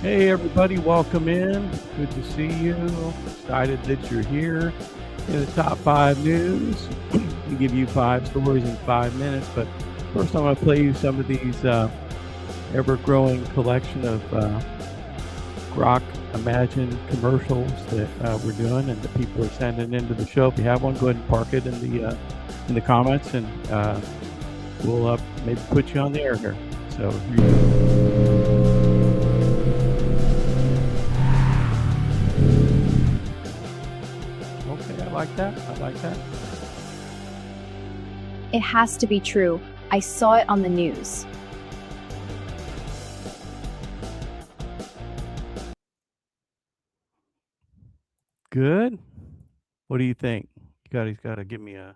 Hey everybody, welcome in. Good to see you. Excited that you're here. In the top 5 news, we give you 5 stories in 5 minutes. But first, I'm going to play you some of these ever-growing collection of Grok Imagine commercials that we're doing, and that people are sending into the show. If you have one, go ahead and park it in the comments, and we'll maybe put you on the air here. So here you go. I like that. It has to be true. I saw it on the news. Good. What do you think? He's got to give me a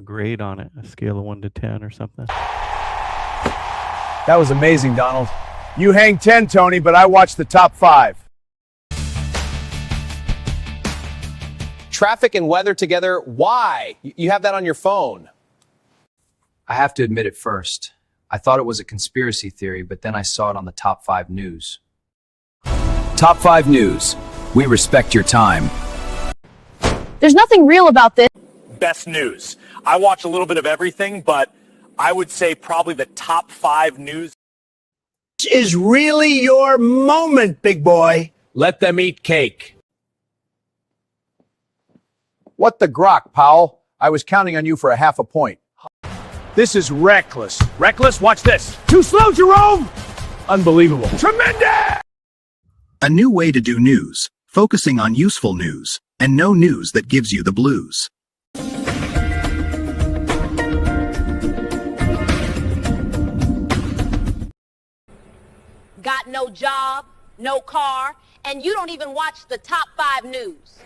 grade on it, a scale of 1 to 10 or something. That was amazing, Donald. You hang 10, Tony, but I watched the top 5. Traffic and weather together. Why? You have that on your phone. I have to admit at first, I thought it was a conspiracy theory, but then I saw it on the top 5 news. Top 5 news. We respect your time. There's nothing real about this. Best news. I watch a little bit of everything, but I would say probably the top 5 news. This is really your moment, big boy. Let them eat cake. What the grok, Powell? I was counting on you for a half a point. This is reckless. Reckless? Watch this. Too slow, Jerome! Unbelievable. Tremendous! A new way to do news, focusing on useful news, and no news that gives you the blues. Got no job, no car, and you don't even watch the top 5 news.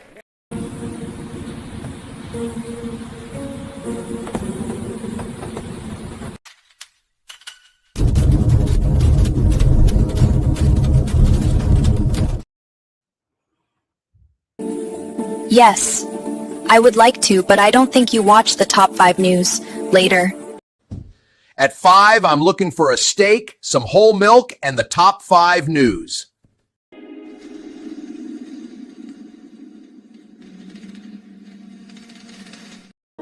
Yes, I would like to, but I don't think you watch the top 5 news. Later. At 5, I'm looking for a steak, some whole milk, and the top 5 news.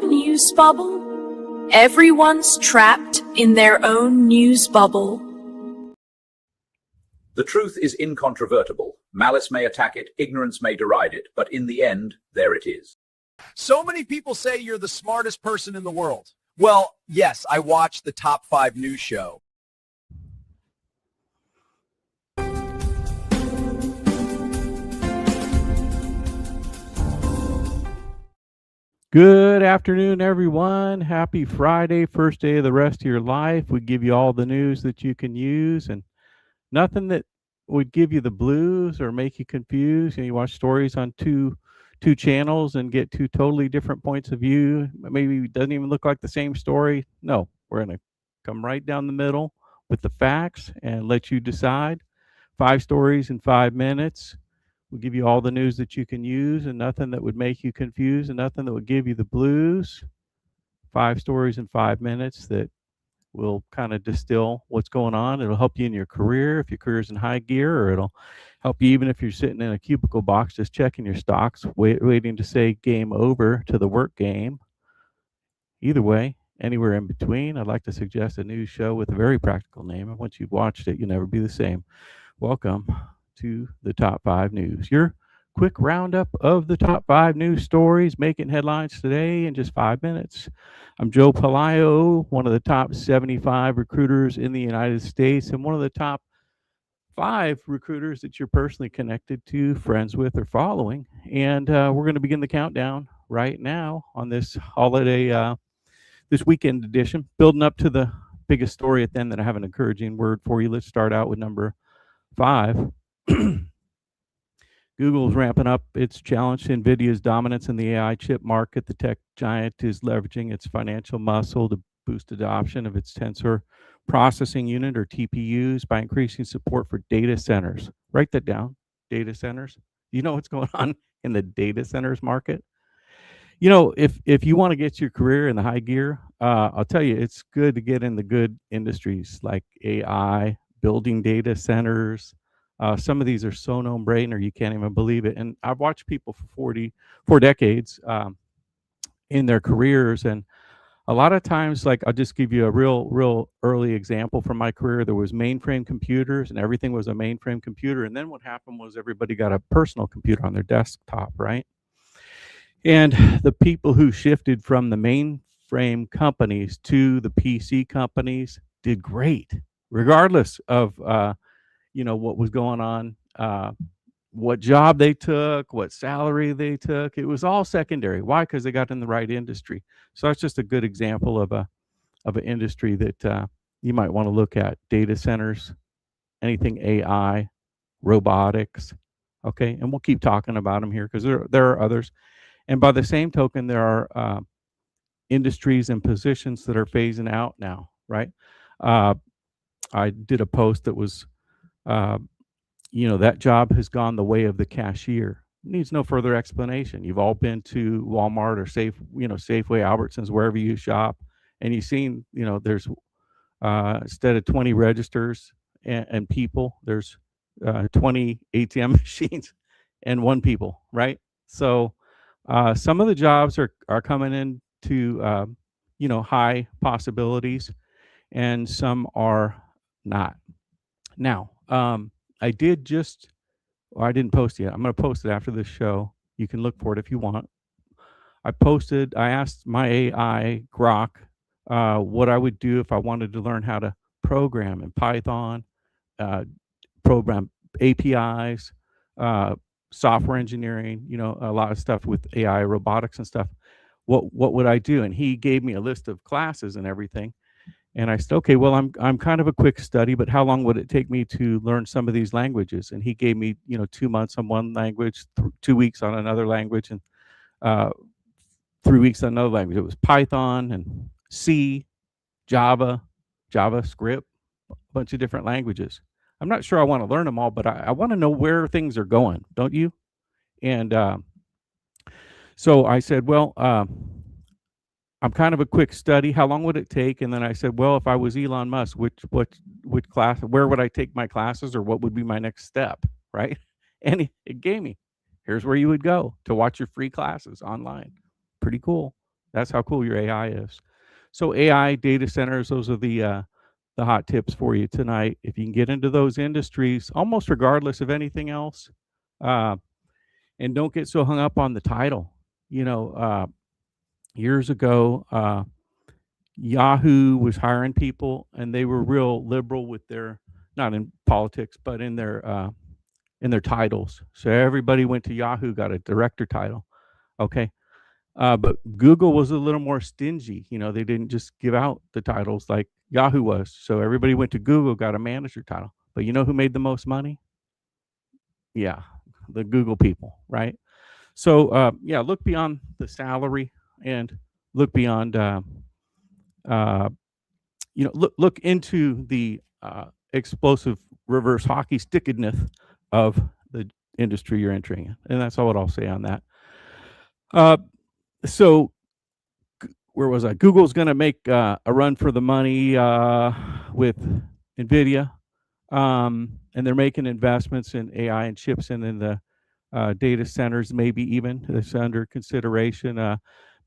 News bubble. Everyone's trapped in their own news bubble. The truth is incontrovertible. Malice may attack it, ignorance may deride it, but in the end, there it is. So many people say you're the smartest person in the world. Well, yes, I watch the top 5 news show. Good afternoon, everyone. Happy Friday, first day of the rest of your life. We give you all the news that you can use, and nothing that would give you the blues or make you confused. You watch stories on two channels and get 2 totally different points of view. Maybe it doesn't even look like the same story. No, we're going to come right down the middle with the facts and let you decide. 5 stories in 5 minutes. We'll give you all the news that you can use, and nothing that would make you confused, and nothing that would give you the blues. 5 stories in 5 minutes that will kind of distill what's going on. It'll help you in your career if your career's in high gear, or it'll help you even if you're sitting in a cubicle box just checking your stocks, waiting to say game over to the work game. Either way, anywhere in between, I'd like to suggest a news show with a very practical name, and once you've watched it, you'll never be the same. Welcome to the top 5 news. Your quick roundup of the top 5 news stories making headlines today in just 5 minutes. I'm Joe Palaio, one of the top 75 recruiters in the United States, and one of the top 5 recruiters that you're personally connected to, friends with, or following. And we're going to begin the countdown right now on this holiday, this weekend edition, building up to the biggest story at the end that I have an encouraging word for you. Let's start out with number 5. Google's ramping up its challenge to NVIDIA's dominance in the AI chip market. The tech giant is leveraging its financial muscle to boost adoption of its tensor processing unit, or TPUs, by increasing support for data centers. Write that down, data centers. You know what's going on in the data centers market? You know, if you want to get your career in the high gear, I'll tell you, it's good to get in the good industries like AI, building data centers, Some of these are so no-brainer you can't even believe it. And I've watched people for 4 decades in their careers, and a lot of times, like, I'll just give you a real early example from my career. There was mainframe computers, and everything was a mainframe computer. And then what happened was everybody got a personal computer on their desktop, right? And the people who shifted from the mainframe companies to the PC companies did great, regardless of what was going on, what job they took, what salary they took. It was all secondary. Why? Because they got in the right industry. So that's just a good example of an industry that you might want to look at. Data centers, anything AI, robotics. Okay, and we'll keep talking about them here because there are others. And by the same token, there are industries and positions that are phasing out now, right? I did a post that was, that job has gone the way of the cashier. Needs no further explanation. You've all been to Walmart or Safeway, Albertsons, wherever you shop, and you've seen, there's instead of 20 registers and people, there's 20 ATM machines and 1 people, right? So some of the jobs are coming into high possibilities, and some are not. Now, I didn't post it yet. I'm going to post it after this show. You can look for it if you want. I asked my AI Grok what I would do if I wanted to learn how to program in Python, program APIs, software engineering, a lot of stuff with AI, robotics and stuff. What would I do? And he gave me a list of classes and everything. And I said, okay, well, I'm kind of a quick study, but how long would it take me to learn some of these languages? And he gave me, 2 months on one language, 2 weeks on another language, and 3 weeks on another language. It was Python and C, Java, JavaScript, a bunch of different languages. I'm not sure I want to learn them all, but I want to know where things are going, don't you? And so I said, well, I'm kind of a quick study. How long would it take? And then I said, well, if I was Elon Musk, which class, where would I take my classes, or what would be my next step, right? And it gave me, here's where you would go to watch your free classes online. Pretty cool. That's how cool your AI is. So AI, data centers, those are the hot tips for you tonight. If you can get into those industries, almost regardless of anything else, and don't get so hung up on the title. Years ago, Yahoo was hiring people, and they were real liberal with their, not in politics, but in their titles. So everybody went to Yahoo, got a director title. Okay. But Google was a little more stingy. They didn't just give out the titles like Yahoo was. So everybody went to Google, got a manager title. But you know who made the most money? Yeah, the Google people, right? So look beyond the salary and look beyond, look into the explosive reverse hockey stickedness of the industry you're entering in. And that's all what I'll say on that. So where was I? Google's going to make a run for the money with NVIDIA, and they're making investments in AI and chips and in the data centers, maybe even. That's under consideration.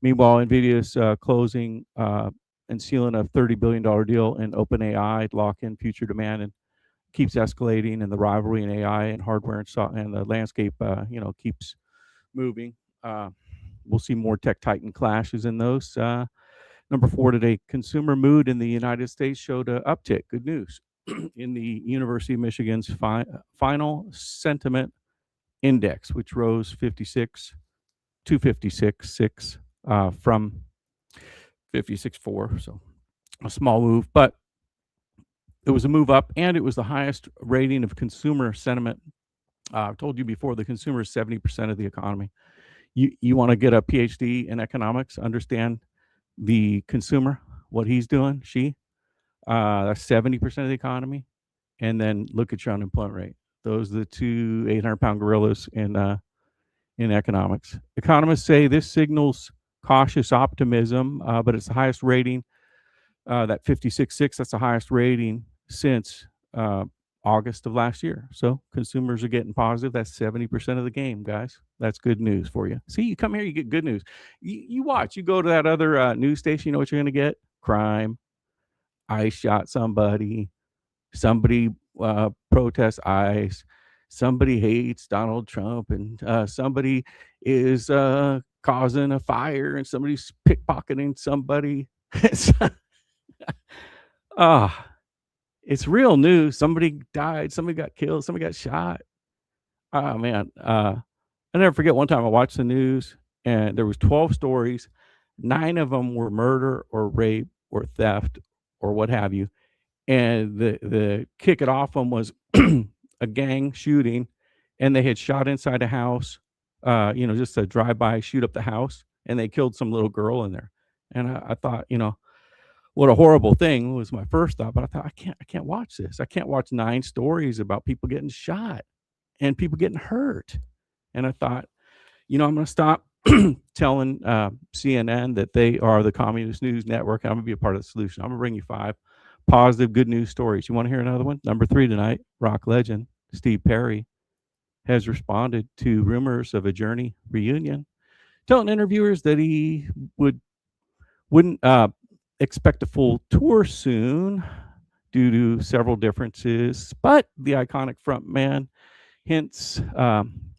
Meanwhile, NVIDIA is closing and sealing a $30 billion deal in OpenAI to lock in future demand, and keeps escalating, and the rivalry in AI and hardware and the landscape, keeps moving. We'll see more tech titan clashes in those. Number 4 today, consumer mood in the United States showed an uptick. Good news. In the University of Michigan's final sentiment index, which rose 56 to 56.6 from 56.4. So a small move, but it was a move up, and it was the highest rating of consumer sentiment. I've told you before, the consumer is 70% of the economy. You want to get a PhD in economics, understand the consumer, what he's doing, that's 70% of the economy, and then look at your unemployment rate. Those are the two 800-pound gorillas in economics. Economists say this signals cautious optimism, but it's the highest rating, that 56.6, that's the highest rating since August of last year. So consumers are getting positive. That's 70% of the game, guys. That's good news for you. See, you come here, you get good news. You watch, you go to that other news station, you know what you're going to get? Crime. ICE shot somebody. Somebody protests ICE. Somebody hates Donald Trump, and somebody is causing a fire, and somebody's pickpocketing somebody. Ah, it's real news. Somebody died. Somebody got killed. Somebody got shot. Oh man, I never forget one time I watched the news, and there was 12 stories. 9 of them were murder or rape or theft or what have you. And the kick it off them was a gang shooting, and they had shot inside a house, just a drive-by shoot up the house, and they killed some little girl in there. And I thought, what a horrible thing was my first thought, but I thought I can't watch this. I can't watch 9 stories about people getting shot and people getting hurt. And I thought, I'm going to stop telling CNN that they are the communist news network. I'm going to be a part of the solution. I'm going to bring you 5 positive good news stories. You want to hear another one? Number 3 tonight, rock legend Steve Perry has responded to rumors of a Journey reunion, telling interviewers that he wouldn't expect a full tour soon due to several differences, but the iconic frontman hints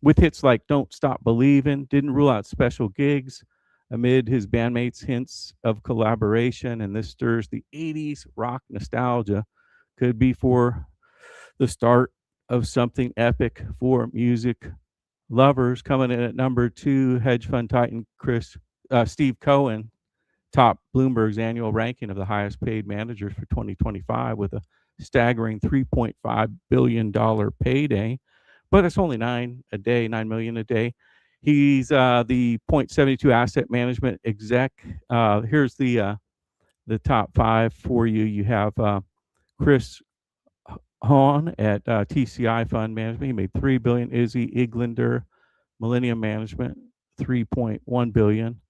with hits like Don't Stop Believin', didn't rule out special gigs amid his bandmates' hints of collaboration, and this stirs the 80s rock nostalgia. Could be for the start of something epic for music lovers. Coming in at number 2, hedge fund titan Steve Cohen topped Bloomberg's annual ranking of the highest paid managers for 2025 with a staggering $3.5 billion payday. But it's only $9 million a day. He's the 0.72 asset management exec. Here's the top 5 for you. You have Chris Hahn at TCI Fund Management. He made $3 billion. Izzy Iglander, Millennium Management, $3.1 billion.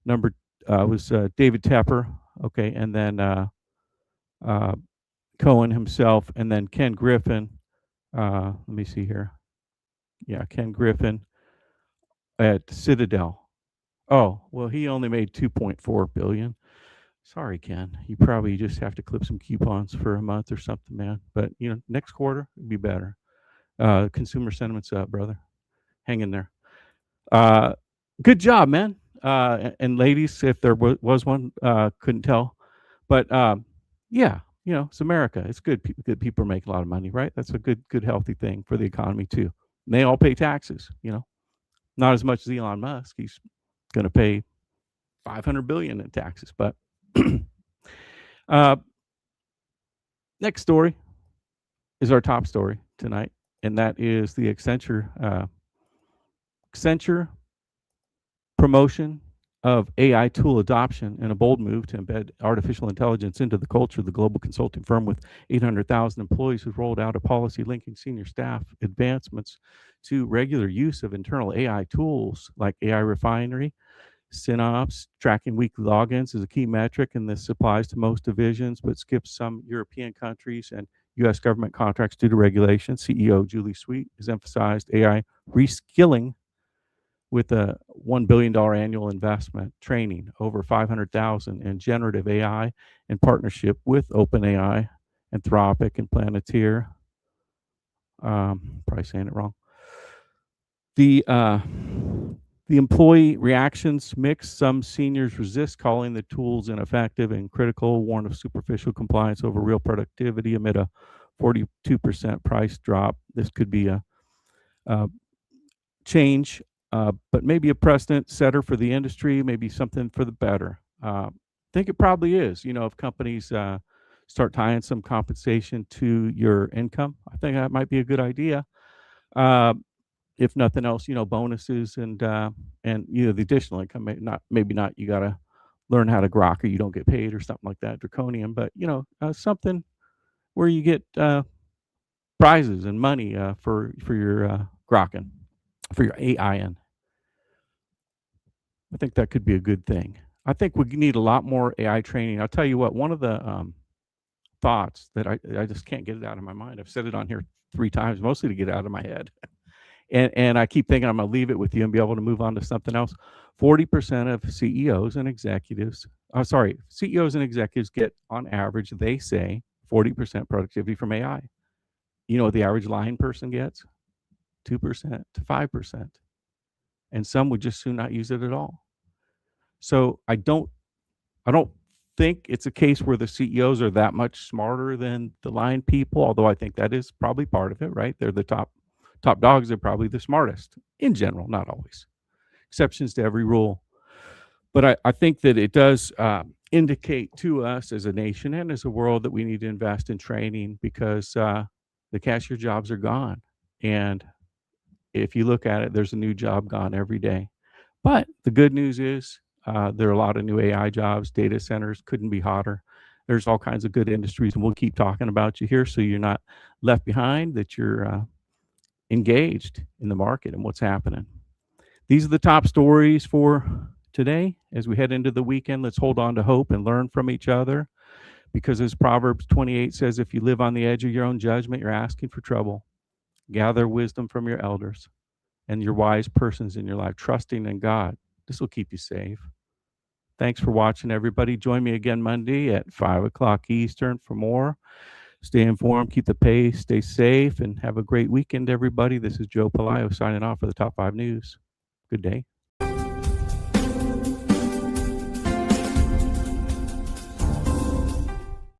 Number was David Tepper. Okay, and then Cohen himself, and then Ken Griffin. Let me see here. Yeah, Ken Griffin at Citadel. Oh, well, he only made $2.4 billion. Sorry, Ken. You probably just have to clip some coupons for a month or something, man. But next quarter it'd be better. Consumer sentiment's up, brother. Hang in there. Good job, man. And ladies, if there was one, couldn't tell. But yeah, it's America. It's good. Good people make a lot of money, right? That's a good, healthy thing for the economy too. And they all pay taxes. Not as much as Elon Musk. He's going to pay $500 billion in taxes. But next story is our top story tonight, and that is the Accenture promotion of AI tool adoption in a bold move to embed artificial intelligence into the culture. The global consulting firm with 800,000 employees has rolled out a policy linking senior staff advancements to regular use of internal AI tools like AI Refinery, Synops. Tracking weekly logins is a key metric, and this applies to most divisions, but skips some European countries and U.S. government contracts due to regulation. CEO Julie Sweet has emphasized AI reskilling with a $1 billion annual investment, training over 500,000 in generative AI in partnership with OpenAI, Anthropic, and Planeteer. Probably saying it wrong. The employee reactions mix. Some seniors resist, calling the tools ineffective and critical, warn of superficial compliance over real productivity amid a 42% price drop. This could be a change, but maybe a precedent setter for the industry, maybe something for the better. I think it probably is. If companies start tying some compensation to your income, I think that might be a good idea. If nothing else, bonuses and the additional income. Maybe not. You got to learn how to grok, or you don't get paid, or something like that. Draconian, but something where you get prizes and money for your grokking, for your AIN. I think that could be a good thing. I think we need a lot more AI training. I'll tell you what. One of the thoughts that I just can't get it out of my mind. I've said it on here 3 times, mostly to get it out of my head. And I keep thinking I'm going to leave it with you and be able to move on to something else. 40% of CEOs and executives, CEOs and executives get, on average, they say 40% productivity from AI. You know what the average line person gets? 2% to 5%. And some would just soon not use it at all. So I don't think it's a case where the CEOs are that much smarter than the line people, although I think that is probably part of it, right? They're the top dogs. Are probably the smartest in general, not always. Exceptions to every rule. But I think that it does indicate to us as a nation and as a world that we need to invest in training, because the cashier jobs are gone. And if you look at it, there's a new job gone every day. But the good news is there are a lot of new AI jobs. Data centers couldn't be hotter. There's all kinds of good industries, and we'll keep talking about you here so you're not left behind, that you're engaged in the market and what's happening. These are the top stories for today. As we head into the weekend, let's hold on to hope and learn from each other, because as Proverbs 28 says, if you live on the edge of your own judgment, you're asking for trouble. Gather wisdom from your elders and your wise persons in your life, trusting in God. This will keep you safe. Thanks for watching, everybody. Join me again Monday at 5 o'clock Eastern for more. Stay informed, keep the pace, stay safe, and have a great weekend, everybody. This is Joe Palaio signing off for the Top 5 News. Good day.